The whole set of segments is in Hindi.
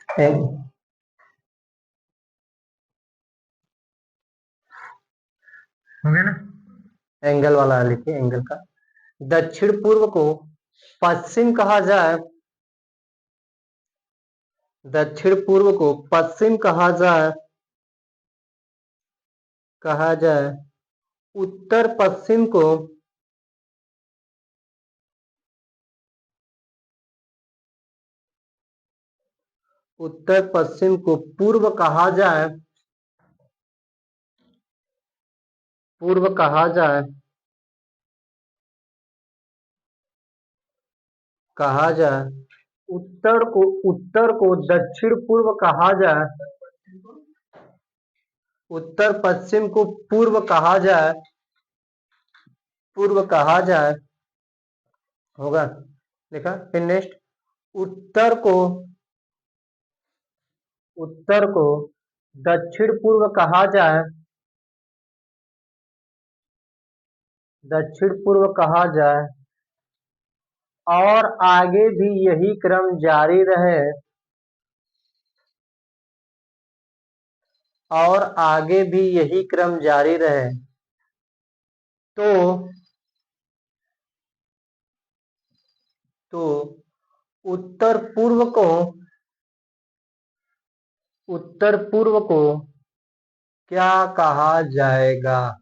हो गया ना। एंगल वाला लिखिए, एंगल का। दक्षिण पूर्व को पश्चिम कहा जाए, दक्षिण पूर्व को पश्चिम कहा जाए, उत्तर पश्चिम को पूर्व कहा जाए, पूर्व कहा जाए, कहा जाए, उत्तर को दक्षिण पूर्व कहा जाए, उत्तर पश्चिम को पूर्व कहा जाए, पूर्व कहा जाए, होगा लिखा। फिर नेक्स्ट, उत्तर को उत्तर को दक्षिण पूर्व कहा जाए, दक्षिण पूर्व कहा जाए, और आगे भी यही क्रम जारी रहे, और आगे भी यही क्रम जारी रहे, तो उत्तर पूर्व को क्या कहा जाएगा?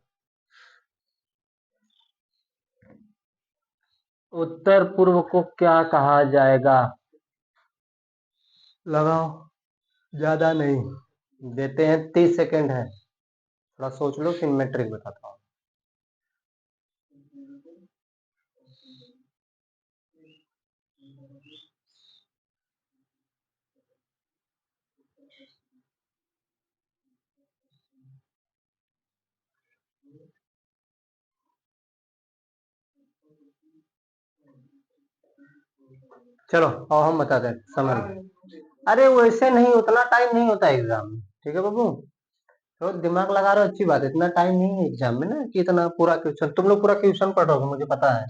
उत्तर पूर्व को क्या कहा जाएगा? लगाओ, ज्यादा नहीं देते हैं, 30 सेकेंड है, थोड़ा सोच लो, फिर मैं ट्रिक बताता हूँ। चलो और हम बता दें, समझ लो। अरे वैसे नहीं, उतना टाइम नहीं होता एग्जाम में, ठीक है बाबू। तो दिमाग लगा रहे हो, अच्छी बात है, इतना टाइम नहीं है एग्जाम में ना कि इतना पूरा क्वेश्चन, तुम लोग पूरा क्वेश्चन पढ़ोगे मुझे पता है।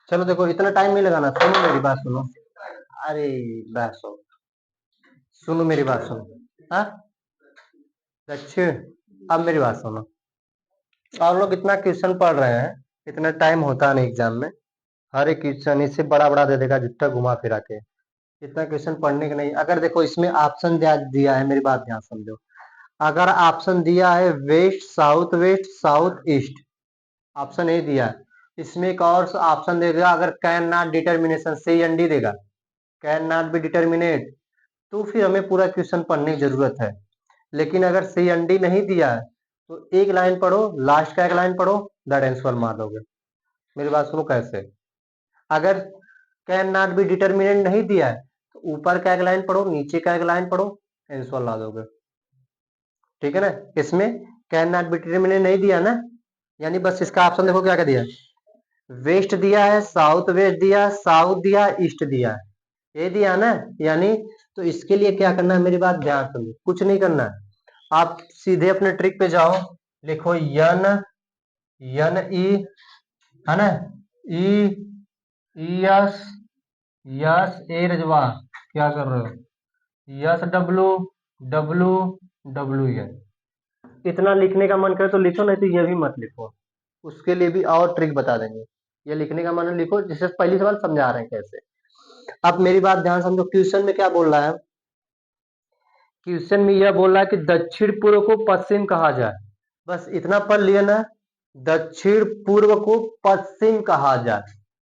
चलो देखो, इतना टाइम नहीं लगाना, सुनो मेरी बात सुनो। अरे बात सुनो, सुनो मेरी बात सुनो। हाँ, दक्षिण, अब मेरी बात सुनो। और लोग इतना क्वेश्चन पढ़ रहे हैं, इतना टाइम होता नहीं एग्जाम में। हर एक क्वेश्चन इससे बड़ा बड़ा दे देगा जितना घुमा फिरा के, इतना क्वेश्चन पढ़ने का नहीं। अगर देखो इसमें ऑप्शन दिया है, मेरी बात ध्यान समझो। अगर ऑप्शन दिया है west south east, option A दिया है, इसमें एक और ऑप्शन देगा, अगर can not determination C N D देगा, कैन नॉट बी डिटर्मिनेट, तो फिर हमें पूरा क्वेश्चन पढ़ने की जरूरत है। लेकिन अगर सी एन डी नहीं दिया है तो एक लाइन पढ़ो, लास्ट का एक लाइन पढ़ो, दैट आंसर मार दोगे। मेरी बात सुनो कैसे। अगर कैन नॉट बी डिटर्मिनेंट नहीं दिया है तो ऊपर का एक लाइन पढ़ो, नीचे का एक लाइन पढ़ो, आंसर ला दोगे, ठीक है ना। इसमें कैन नॉट बी डिटर्मिनेंट नहीं दिया ना, यानी बस इसका ऑप्शन देखो क्या क्या दिया, वेस्ट दिया है, साउथ वेस्ट दिया, साउथ दिया, ईस्ट दिया, ये दिया ना। यानी तो इसके लिए क्या करना है, मेरी बात ध्यान सुनिए, कुछ नहीं करना है, आप सीधे अपने ट्रिक पे जाओ, लिखो यन, यन ई, है ना, ई, यस, यस ए रजवा, क्या कर रहे हो, yes W, W, W N. इतना लिखने का मन करे तो लिखो, नहीं तो ये भी मत लिखो, उसके लिए भी और ट्रिक बता देंगे। ये लिखने का मन लिखो, जिससे पहली सवाल समझा रहे हैं कैसे। अब मेरी बात ध्यान समझो, क्वेश्चन में क्या बोल रहा है, क्वेश्चन में यह बोल रहा है कि दक्षिण पूर्व को पश्चिम कहा जाए, बस इतना पढ़ लिया ना, दक्षिण पूर्व को पश्चिम कहा जाए।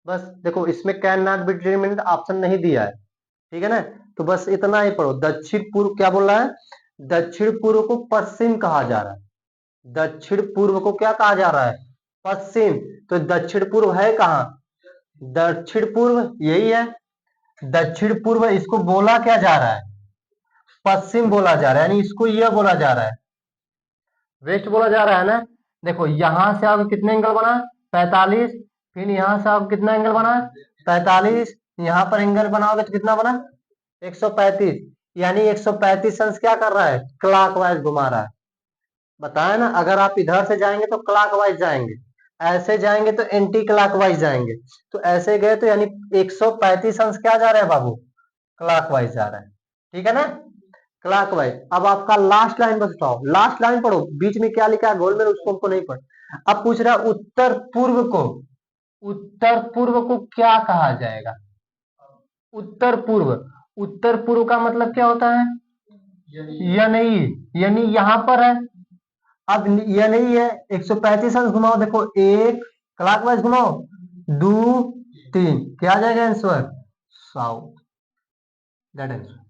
बस देखो इसमें can not B determinant option नहीं दिया है, ठीक है ना, तो बस इतना ही पढ़ो। दक्षिण पूर्व क्या बोल रहा है, दक्षिण पूर्व को पश्चिम कहा जा रहा है, दक्षिण पूर्व को क्या कहा जा रहा है, पश्चिम। तो दक्षिण पूर्व है कहाँ, दक्षिण पूर्व यही है, दक्षिण पूर्व इसको बोला क्या जा रहा है, पश्चिम बोला जा रहा है, यानी इसको यह बोला जा रहा है, वेस्ट बोला जा रहा है ना। देखो यहां से आपको कितने एंगल बना, 45, फिर यहां से आपको कितना एंगल बना, 45, यहां पर एंगल बनाओगे तो कितना बना, 135, यानी 135 अंश क्या कर रहा है, क्लॉकवाइज घुमा रहा है। बताया ना, अगर आप इधर से जाएंगे तो क्लॉकवाइज जाएंगे, ऐसे जाएंगे तो एंटी क्लॉकवाइज जाएंगे, तो ऐसे गए तो यानी 135 अंश क्या जा रहा है बाबू, क्लॉकवाइज जा रहा है, ठीक है ना, क्लॉकवाइज। अब आपका लास्ट लाइन बस उठाओ, लास्ट लाइन पढ़ो, बीच में क्या लिखा है गोल में उसको हमको नहीं पढ़। अब पूछ रहा है उत्तर पूर्व को, उत्तर पूर्व को क्या कहा जाएगा, उत्तर पूर्व, उत्तर पूर्व का मतलब क्या होता है, यह नहीं, यानी यहां पर है। अब यह नहीं है, 135 अंश घुमाओ, देखो एक क्लॉकवाइज घुमाओ, दो, तीन, क्या आ जाएगा आंसर, साउथ, दैट आंसर।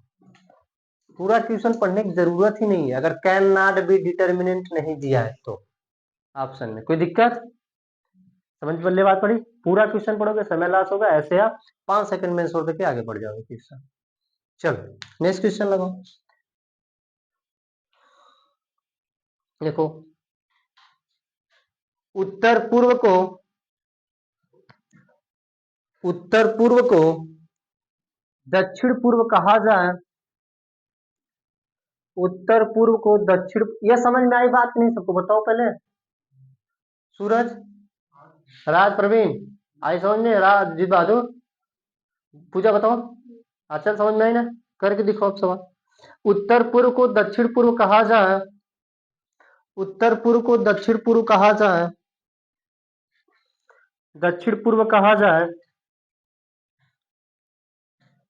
पूरा ट्यूशन पढ़ने की जरूरत ही नहीं है अगर कैन नॉट बी डिटर्मिनेंट नहीं दिया है तो ऑप्शन में, कोई दिक्कत, समझ बल्ले बात पड़ी। पूरा क्वेश्चन पढ़ोगे समय लॉस होगा, ऐसे आप 5 सेकंड में आंसर देके आगे बढ़ जाओगे क्वेश्चन। चलो नेक्स्ट क्वेश्चन लगाओ, देखो उत्तर पूर्व को, उत्तर पूर्व को दक्षिण पूर्व कहा जाए, उत्तर पूर्व को दक्षिण, यह समझ में आई बात नहीं सबको, बताओ पहले, सूरज, राज, प्रवीण, आई समझ में, राज, जीत बहादुर, पूजा बताओ, अच्छा समझ में आई ना, करके दिखाओ अब सवाल। उत्तर पूर्व को दक्षिण पूर्व कहा जाए, उत्तर पूर्व को दक्षिण पूर्व कहा जाए, दक्षिण पूर्व कहा जाए,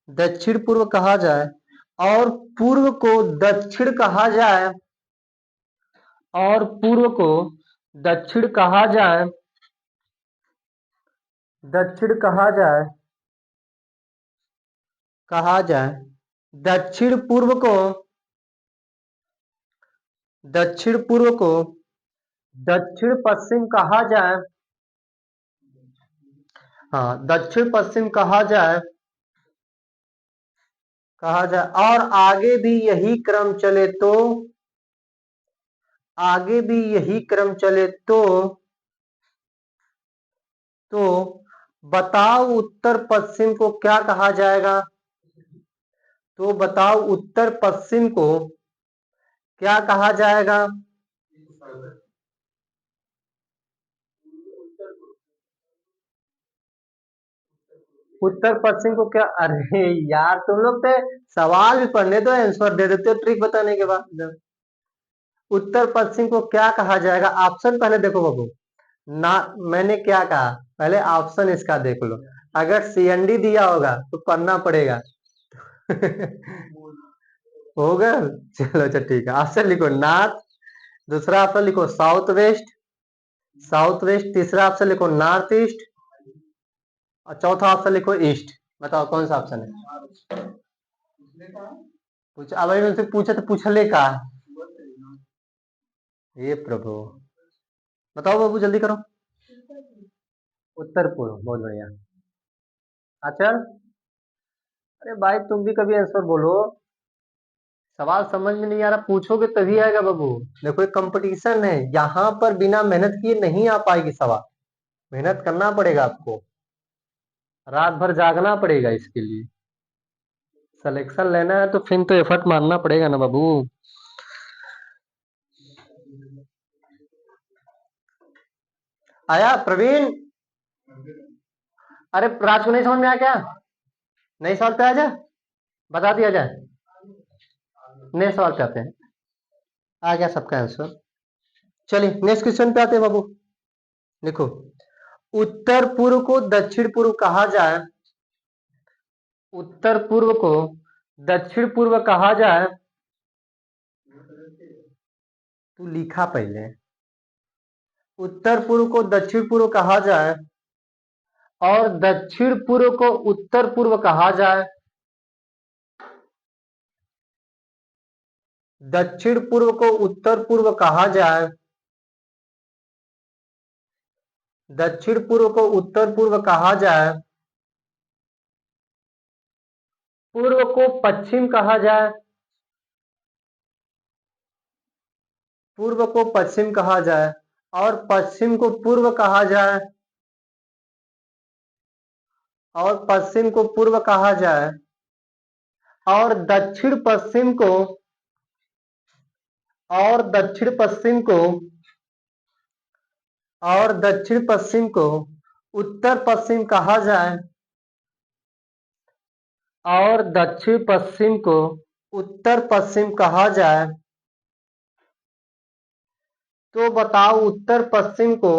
दक्षिण पूर्व कहा जाए, और पूर्व को दक्षिण कहा जाए, और पूर्व को दक्षिण कहा जाए, दक्षिण कहा जाए, कहा जाए, दक्षिण पूर्व को, दक्षिण पूर्व को दक्षिण पश्चिम कहा जाए, हाँ दक्षिण पश्चिम कहा जाए, कहा जाए, और आगे भी यही क्रम चले तो, आगे भी यही क्रम चले तो बताओ उत्तर पश्चिम को क्या कहा जाएगा, तो बताओ उत्तर पश्चिम को क्या कहा जाएगा, उत्तर पश्चिम को क्या, अरे यार तुम लोग तो सवाल भी पढ़ने दो, आंसर दे देते हो ट्रिक बताने के बाद। उत्तर पश्चिम को क्या कहा जाएगा, ऑप्शन पहले देखो बाबू, ना मैंने क्या कहा, पहले ऑप्शन इसका देख लो, अगर सीएनडी दिया होगा तो पढ़ना पड़ेगा होगा, चलो अच्छा ठीक है, ऑप्शन लिखो नॉर्थ, दूसरा ऑप्शन लिखो साउथ वेस्ट, साउथ वेस्ट, तीसरा ऑप्शन लिखो नॉर्थ ईस्ट, और चौथा ऑप्शन लिखो ईस्ट। बताओ कौन सा ऑप्शन है, पूछ, अब उनसे पूछा तो पूछले का, ये प्रभु, बताओ बाबू जल्दी करो, उत्तर पूर्व, बहुत बढ़िया। अच्छा, अरे भाई तुम भी कभी आंसर बोलो, सवाल समझ में नहीं आ रहा पूछोगे तभी आएगा बाबू, देखो एक कंपटीशन है यहाँ पर, बिना मेहनत किए नहीं आ पाएगी सवाल, मेहनत करना पड़ेगा आपको, रात भर जागना पड़ेगा इसके लिए, सिलेक्शन लेना है तो फिर तो एफर्ट मारना पड़ेगा ना बाबू। आया प्रवीण, अरे राज को नहीं समझ में आया क्या, नहीं सवाल पे आ जाए, बता दिया जाए, नए सवाल पे आते हैं, आ गया सबका आंसर। चलिए नेक्स्ट क्वेश्चन पे आते हैं बाबू, देखो उत्तर पूर्व को दक्षिण पूर्व कहा जाए, उत्तर पूर्व को दक्षिण पूर्व कहा जाए, तू लिखा पहले, उत्तर पूर्व को दक्षिण पूर्व कहा जाए, और दक्षिण पूर्व को उत्तर पूर्व कहा जाए, दक्षिण पूर्व को उत्तर पूर्व कहा जाए, दक्षिण पूर्व को उत्तर पूर्व कहा जाए, पूर्व को पश्चिम कहा जाए, पूर्व को पश्चिम कहा जाए, और पश्चिम को पूर्व कहा जाए, और पश्चिम को पूर्व कहा जाए, और दक्षिण पश्चिम को, और दक्षिण पश्चिम को, और दक्षिण पश्चिम को उत्तर पश्चिम कहा जाए, और दक्षिण पश्चिम को उत्तर पश्चिम कहा जाए, तो बताओ उत्तर पश्चिम को,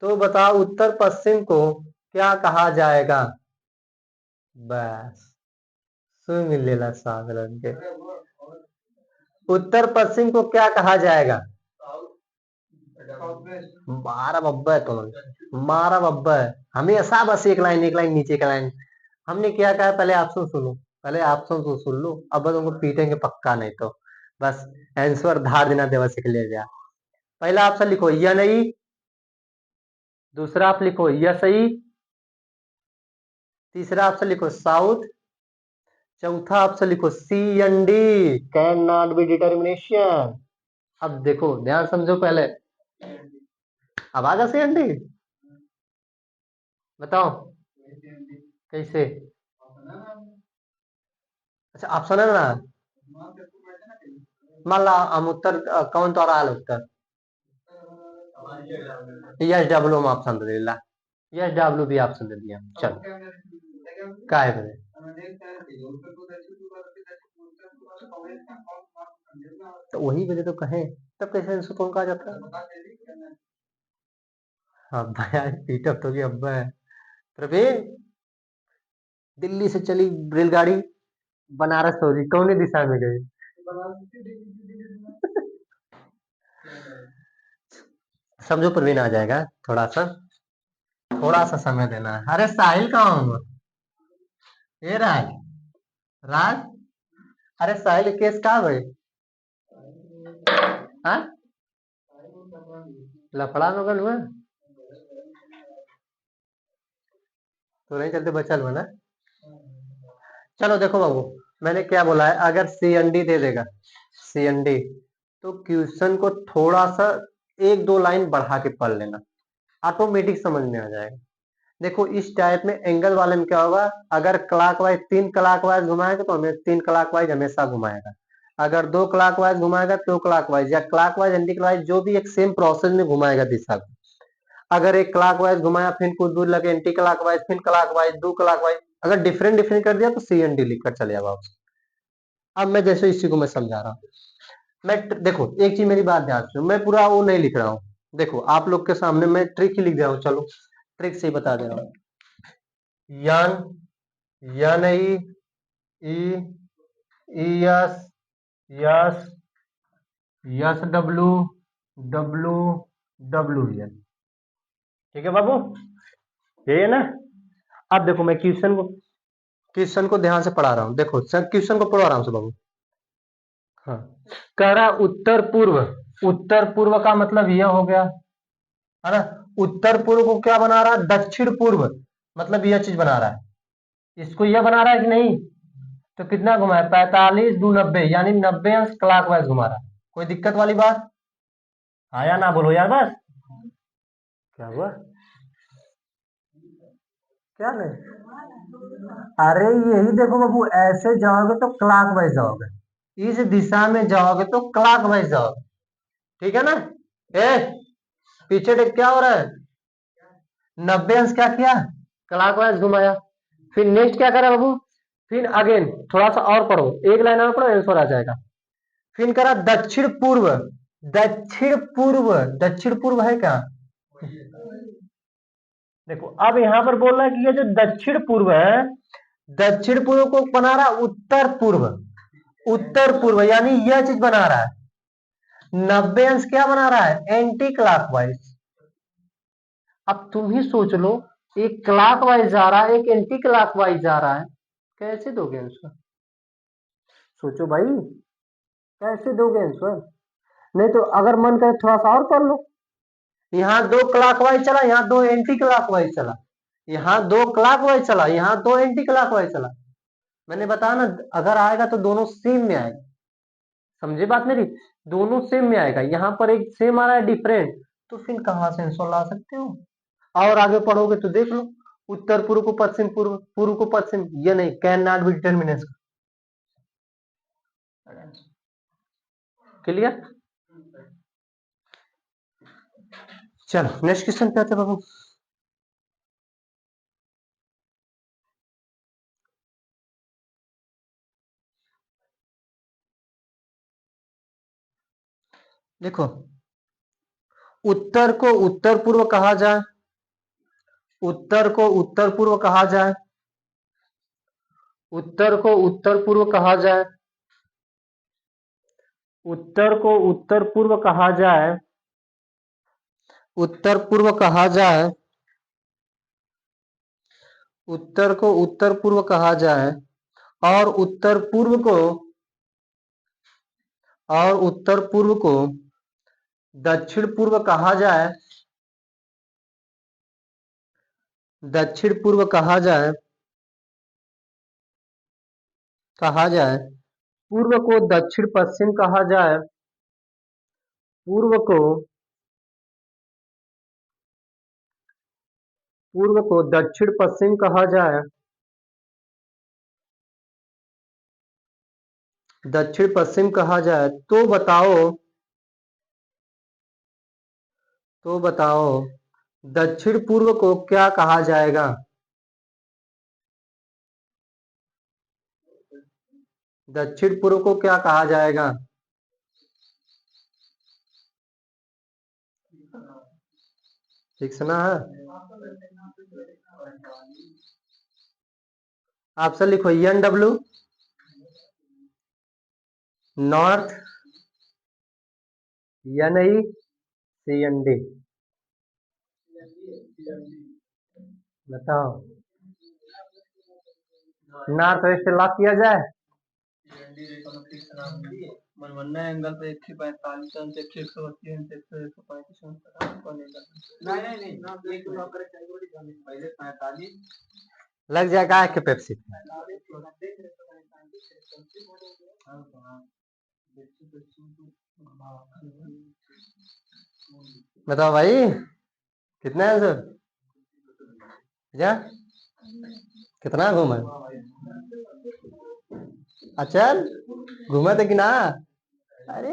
तो बताओ उत्तर पश्चिम को क्या कहा जाएगा? बस सुन लेला सागरन के, उत्तर पश्चिम को क्या कहा जाएगा? मारा बब्बा है तुम, मारा बब्बा है हमेशा, बस एक लाइन नीचे का लाइन। हमने क्या कहा, पहले ऑप्शन सुनो, पहले ऑप्शन तो सुन लो, अब बस उनको पीटेंगे पक्का, नहीं तो बस आंसर धार देना देवा सीख ले जा। पहला ऑप्शन लिखो या नहीं, दूसरा आप लिखो या सही, तीसरा ऑप्शन लिखो साउथ, चौथा ऑप्शन लिखो C and D, can not be determination. अब देखो ध्यान समझो पहले, अब आगा सी एंड डी, बताओ कैसे? अच्छा ऑप्शन है ना, मान ला हम उत्तर कौन तो रहा उत्तर, यस डब्ल्यू में ऑप्शन दे दिला, यस डब्ल्यू भी ऑप्शन दे दिया, चलो काय बने, तो वही वजह तो कहे, तब कैसे आंसर कौन कहा जाता है? हाँ भाई पीटअप तो अब्बा है। प्रवीण, दिल्ली से चली रेलगाड़ी बनारस हो रही, कौन दिशा में गई? समझो प्रवीण आ जाएगा, थोड़ा सा समय देना है। अरे साहिल कहाँ हूँ? ये राज, राज, अरे साहिल केस कहाँ भाई? हाँ लफड़ा में गल हुआ तो नहीं चलते बचल हुआ ना। चलो देखो बाबू, मैंने क्या बोला है, अगर सी एन डी दे देगा, सी एन डी, तो क्वेश्चन को थोड़ा सा एक दो लाइन बढ़ा के पढ़ लेना, ऑटोमेटिक समझ में आ जाएगा। देखो इस टाइप में एंगल वाले में क्या होगा, अगर क्लॉकवाइज 3 क्लॉकवाइज घुमाएगा तो हमें 3 क्लॉकवाइज हमेशा घुमाएगा, अगर 2 क्लॉकवाइज घुमाएगा तो क्लॉकवाइज या क्लॉकवाइज एंटी क्लॉकवाइज जो भी एक सेम प्रोसेस में घुमाएगा दिशा को। अगर एक क्लॉकवाइज घुमाया फिर कुछ दूर लगे एंटी क्लॉकवाइज, फिर क्लॉकवाइज, 2 क्लॉकवाइज, अगर डिफरेंट डिफरेंट कर दिया तो सी एन डी लिखकर चले जाओ। अब मैं जैसे इसी को मैं समझा रहा हूँ, मैं देखो एक चीज मेरी बात ध्यान से, मैं पूरा वो नहीं लिख रहा हूँ, देखो आप लोग के सामने मैं ट्रिक ही लिख दे रहा हूँ, चलो ट्रिक से ही बता दे रहा हूँ। N, N E, E S, S, S W, W, W N, ठीक है बाबू, यही है ना। अब देखो मैं क्वेश्चन को ध्यान से पढ़ा रहा हूँ, देखो क्वेश्चन को पढ़ो आराम से बाबू। हाँ, कह रहा उत्तर पूर्व, उत्तर पूर्व का मतलब यह हो गया है ना, उत्तर पूर्व को क्या बना रहा है, दक्षिण पूर्व, मतलब यह चीज बना रहा है, इसको यह बना रहा है कि नहीं, तो कितना घुमाया, 45 दू 90, यानी 90 अंश क्लॉकवाइज घुमा रहा है। कोई दिक्कत वाली बात आया ना, बोलो यार बस, क्या हुआ, क्या नहीं, अरे यही देखो बाबू, ऐसे जाओगे तो क्लॉकवाइज जाओगे, इस दिशा में जाओगे तो क्लॉकवाइज जाओगे, ठीक है ना। ए पीछे देख क्या हो रहा है, 90 अंश क्या किया, क्लॉकवाइज घुमाया, फिर नेक्स्ट क्या करा बाबू, फिर अगेन थोड़ा सा और पढ़ो, एक लाइन और पढ़ो आंसर आ जाएगा। फिर करा दक्षिण पूर्व, दक्षिण पूर्व, दक्षिण पूर्व है क्या, देखो अब यहां पर बोल रहा है कि ये जो दक्षिण पूर्व है, दक्षिण पूर्व को बना रहा है उत्तर पूर्व, उत्तर पूर्व यानी यह चीज बना रहा है, 90 अंश क्या बना रहा है, एंटी क्लॉकवाइज। अब तुम ही सोच लो, एक क्लॉकवाइज जा रहा है, एक एंटी क्लॉकवाइज जा रहा है, कैसे दोगे आंसर, सोचो भाई, कैसे दोगे आंसर? नहीं तो अगर मन करे थोड़ा सा और कर लो, यहाँ 2 क्लॉकवाइज चला, यहाँ 2 एंटी क्लॉकवाइज चला, यहाँ 2 क्लॉकवाइज चला, यहाँ 2 एंटी क्लॉकवाइज चला, मैंने बताया ना, अगर आएगा तो दोनों सेम में आएगा, समझे बात मेरी, दोनों सेम में आएगा, यहाँ पर एक सेम आ रहा है डिफरेंट, तो फिर कहां से आंसर ला सकते हो? और आगे पढ़ोगे तो देख लो, उत्तर पूर्व को पश्चिम पूर्व, पूर्व को पश्चिम, ये नहीं, can not be determination, clear. चलो नेक्स्ट क्वेश्चन पे आते हैं बाबू। देखो, उत्तर को उत्तर पूर्व कहा जाए, उत्तर को उत्तर पूर्व कहा जाए, उत्तर को उत्तर पूर्व कहा जाए, उत्तर को उत्तर पूर्व कहा जाए, उत्तर पूर्व कहा जाए, उत्तर को उत्तर पूर्व कहा जाए, और उत्तर पूर्व को, और उत्तर पूर्व को दक्षिण पूर्व कहा जाए, दक्षिण पूर्व कहा जाए, कहा जाए, पूर्व को दक्षिण पश्चिम कहा जाए, पूर्व को, पूर्व को दक्षिण पश्चिम कहा जाए, दक्षिण पश्चिम कहा जाए, तो बताओ, तो बताओ दक्षिण पूर्व को क्या कहा जाएगा? दक्षिण पूर्व को क्या कहा जाएगा? ठीक सुना है? ऑप्शन लिखो, NW नॉर्थ, NE CND। बताओ, नॉर्थ वेस्ट लॉक किया जाए? मनमन्ना एंगल पे 145 अंश, 180 अंश, 135 अंश, पहले 45 लग जाएगा के पेप्सी। बताओ भाई, कितना है आंसर? क्या कितना घूमा? अच्छा घूमा था कि ना? अरे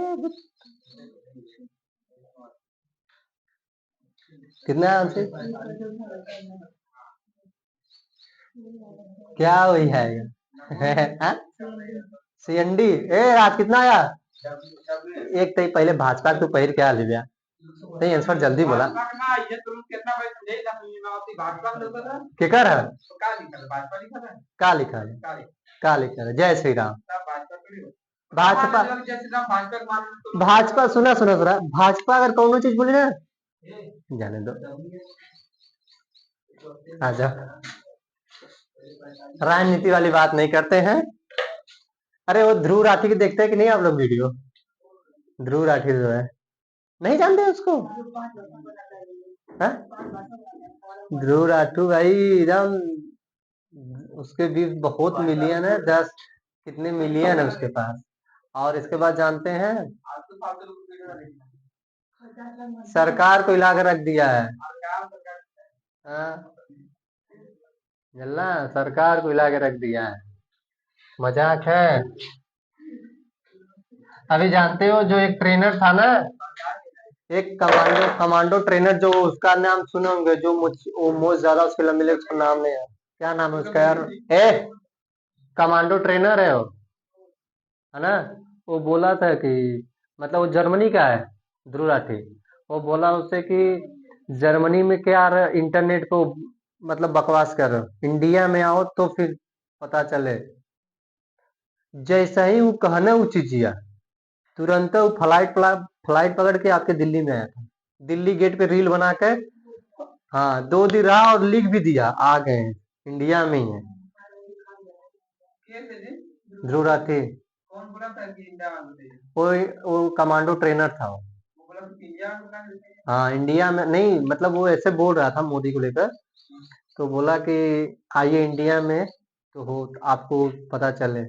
कितना है आंसर? क्या वही है? CND। आज कितना आया? एक तो पहले भाजपा तू पहिर क्या ले लिया? नहीं आंसर जल्दी बोला। केकर है? का लिखा है? का लिखा है? जय श्री राम। भाजपा, भाजपा सुना सुना सुना, भाजपा अगर कौन चीज बोली ना, जाने दो, आजा, राजनीति वाली बात नहीं करते हैं। अरे वो ध्रुव राठी की देखते हैं कि नहीं आप लोग वीडियो? ध्रुव राठी जो है, नहीं जानते उसको? ध्रुव राठू भाई एकदम, उसके भी बहुत मिलियन है, 10 कितने मिलियन है उसके पास। और इसके बाद जानते हैं, सरकार को हिला कर रख दिया है। जल्ला सरकार को हिला के रख दिया है, मजाक है। अभी जानते हो जो एक ट्रेनर था ना, एक कमांडो कमांडो ट्रेनर, जो उसका नाम सुने होंगे, जो मोस्ट ज्यादा उसके लंबे लेग, उसका नाम नहीं है, क्या नाम है उसका यार? कमांडो ट्रेनर है वो, है ना? वो बोला था कि, मतलब वो जर्मनी का है, ध्रुव राठी। वो बोला उससे कि जर्मनी में क्या इंटरनेट को मतलब बकवास कर रहे हो, इंडिया में आओ तो फिर पता चले। जैसा ही वो कहना वो चीजिया, तुरंत वो फ्लाइट पकड़ के आपके दिल्ली में आया था, दिल्ली गेट पे रील बना के। हाँ 2 दिन रहा और लिख भी दिया, आ गए इंडिया में ही है। ध्रुव राठी, वो कमांडो ट्रेनर था वो। हाँ इंडिया में नहीं, मतलब वो ऐसे बोल रहा था मोदी को लेकर, तो बोला कि आइए इंडिया में तो हो आपको पता चले,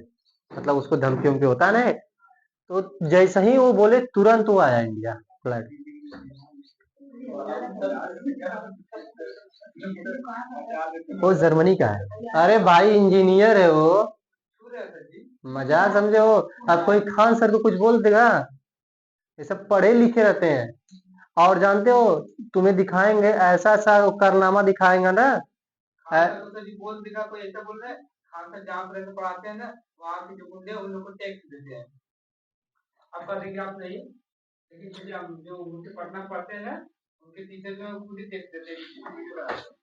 मतलब उसको धमकी उमकी होता है ना, तो जैसे ही वो बोले तुरंत वो आया इंडिया फ्लाइट। वो जर्मनी का है। अरे भाई इंजीनियर है वो, मजाक समझे हो? अब कोई खान सर को कुछ बोल देगा, ये सब पढ़े लिखे रहते हैं। और जानते हो, तुम्हें दिखाएंगे ऐसा ऐसा करनामा दिखाएंगे ना। हाँ सर, तो जी बोल दिखा कोई ऐसा बोल रहा है। हाँ सर, जहाँ पर ऐसे पढ़ाते हैं ना, वहाँ के जो गुंडे हैं उन लोग को टैक्स देते हैं। अब कर देंगे आप नहीं, लेकिन चलिए हम जो उनसे पढ़ना पढ़ते हैं ना, उनके टीचर जो है वो खुद ही टैक्स देते हैं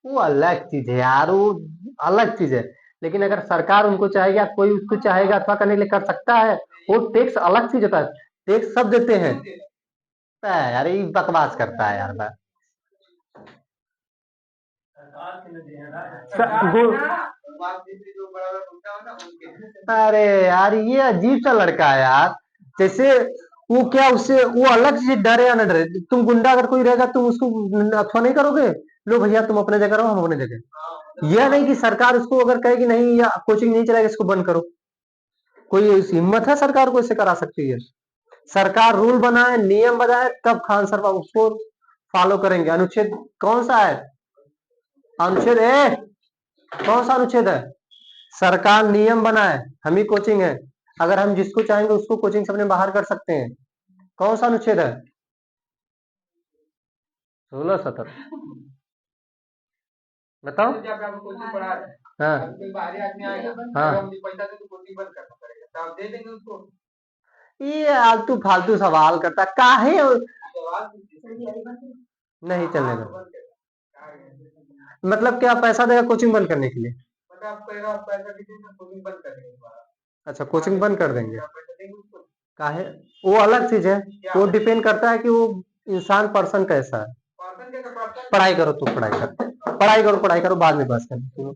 वो अलग चीज है यार, वो अलग चीज है। लेकिन अगर सरकार उनको चाहेगी या कोई उसको चाहेगा अथवा करने के लिए कर सकता है। वो टैक्स अलग चीज होता है, टैक्स सब देते हैं। यार ये बकवास करता है यार बस। अरे यार ये अजीब सा लड़का है यार। जैसे वो क्या, उससे वो अलग चीज, डरे या न डरे, तुम गुंडा अगर कोई रहेगा तुम उसको अथवा नहीं करोगे। लो भैया तुम अपने जगह रहो, हम अपने जगह। यह नहीं कि सरकार उसको अगर कहेगी नहीं या कोचिंग नहीं चलेगा इसको बंद करो। कोई हिम्मत है सरकार को इससे करा सकती है? सरकार रूल बनाए, नियम बनाए, तब खान सर उसको फॉलो करेंगे। अनुच्छेद कौन सा है? अनुच्छेद कौन सा अनुच्छेद है? सरकार नियम बनाए, हम ही कोचिंग है। अगर हम जिसको चाहेंगे उसको कोचिंग से अपने बाहर कर सकते हैं। कौन सा अनुच्छेद है? 16-17। बताओ। कोचिंग पढ़ा रहे हैं, हाँ अब कोई बाहरी आदमी आएगा, हाँ, मुझे पैसा दे तो कोचिंग बंद करना पड़ेगा, तो आप दे देंगे उसको। ये आलतू फालतू सवाल करता काहे सवाल नहीं चलेगा। मतलब क्या पैसा देगा कोचिंग बंद करने के लिए? मतलब आप कहेगा आप पैसा दीजिए तो कोचिंग बंद कर देंगे दोबारा। अच्छा कोचिंग बंद कर देंगे? आप पैसा देंगे उसको। काहे? वो अलग चीज है। वो डिपेंड करता है कि वो इंसान पर्सन कैसा है। पर्सन के तो पर्सन। पढ़ाई करो, तू पढ़ाई कर, पढ़ाई करो, पढ़ाई करो, बाद में बात करें।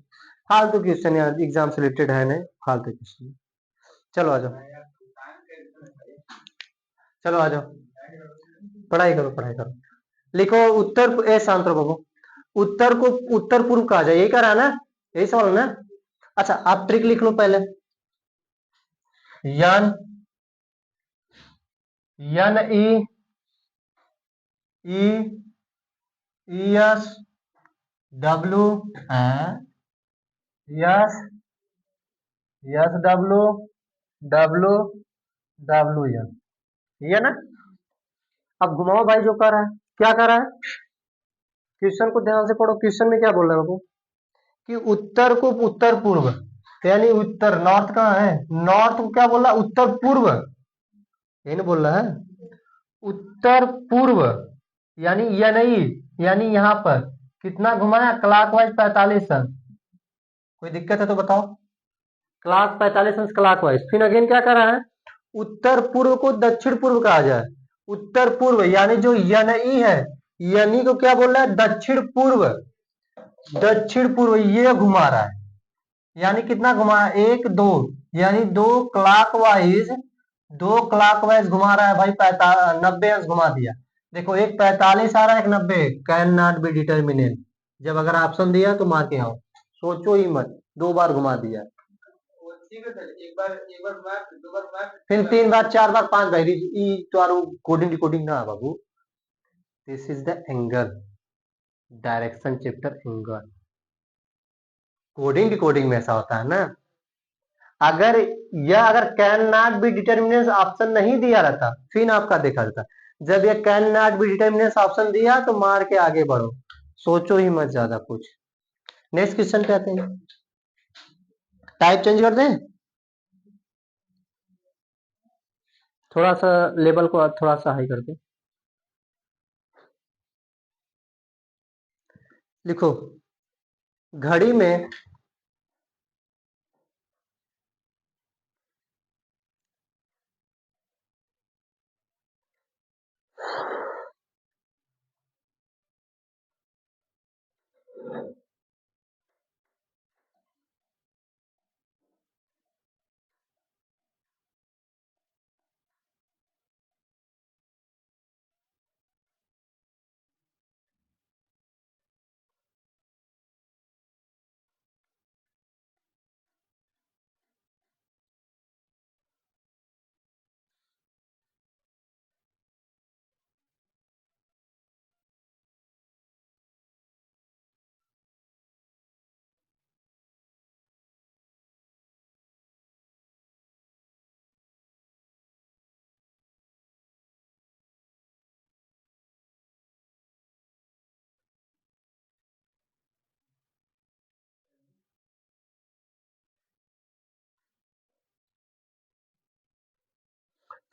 फालतू क्वेश्चन यार, एग्जाम से रिलेटेड है नहीं, फालतू क्वेश्चन। चलो आ जाओ, चलो आ जाओ, पढ़ाई करो, पढ़ाई करो। लिखो उत्तर, ए शांत रहो बाबू। उत्तर को उत्तर पूर्व कहा जाए, यही कह रहा है ना? यही सवाल है ना? अच्छा आप ट्रिक लिख लो पहले। N, N E, E, E S, W, S, S W, W, W N, ये ना? अब घुमाओ भाई, जो कर रहा है क्या कर रहा है? क्वेश्चन को ध्यान से पढ़ो, क्वेश्चन में क्या बोल रहा है बाबू? कि उत्तर को उत्तर पूर्व, यानी उत्तर, नॉर्थ कहाँ है? नॉर्थ को क्या बोल रहा है? उत्तर पूर्व, यही ना बोल रहा है? उत्तर पूर्व, यानी यह नहीं, यानी यहाँ पर कितना घुमाया? क्लॉकवाइज 45 अंश। कोई दिक्कत है तो बताओ। क्लॉक 45 अंश क्लॉकवाइज। फिर अगेन क्या कर रहा है? उत्तर पूर्व को दक्षिण पूर्व कहा जाए। उत्तर पूर्व यानी जो यनई है, यनी को क्या बोल रहा है? दक्षिण पूर्व, दक्षिण पूर्व ये घुमा रहा है। यानी कितना घुमाया? एक दो, यानी दो क्लॉकवाइज, दो क्लॉकवाइज घुमा रहा है भाई। 90 अंश घुमा दिया। देखो एक 45 आ रहा है, एक 90। Can not B determinant. जब अगर ऑप्शन दिया तो मार के आओ, सोचो ही मत, दो बार घुमा दिया। फिर 3 बार 4 बार 5 बार तो कोडिंग डिकोडिंग ना बाबू। This is the angle, direction chapter angle. Coding decoding में ऐसा होता है ना। अगर अगर can not be determinants option नहीं दिया रहता, फिर आपका देखा जाता। जब ये can not be determinants option दिया तो मार के आगे बढ़ो, सोचो ही मत ज्यादा कुछ। नेक्स्ट क्वेश्चन पे आते हैं। टाइप चेंज कर दें, थोड़ा सा लेवल को थोड़ा सा हाई कर दें। लिखो, घड़ी में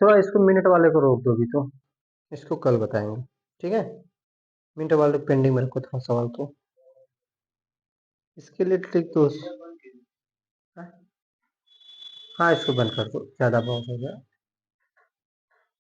थोड़ा इसको मिनट वाले को रोक दो अभी, तो इसको कल बताएंगे, ठीक है। मिनट वाले पेंडिंग में रखो थोड़ा सवाल, तो इसके लिए लिख दो। हाँ, इसको बंद कर दो, ज़्यादा बहुत हो गया।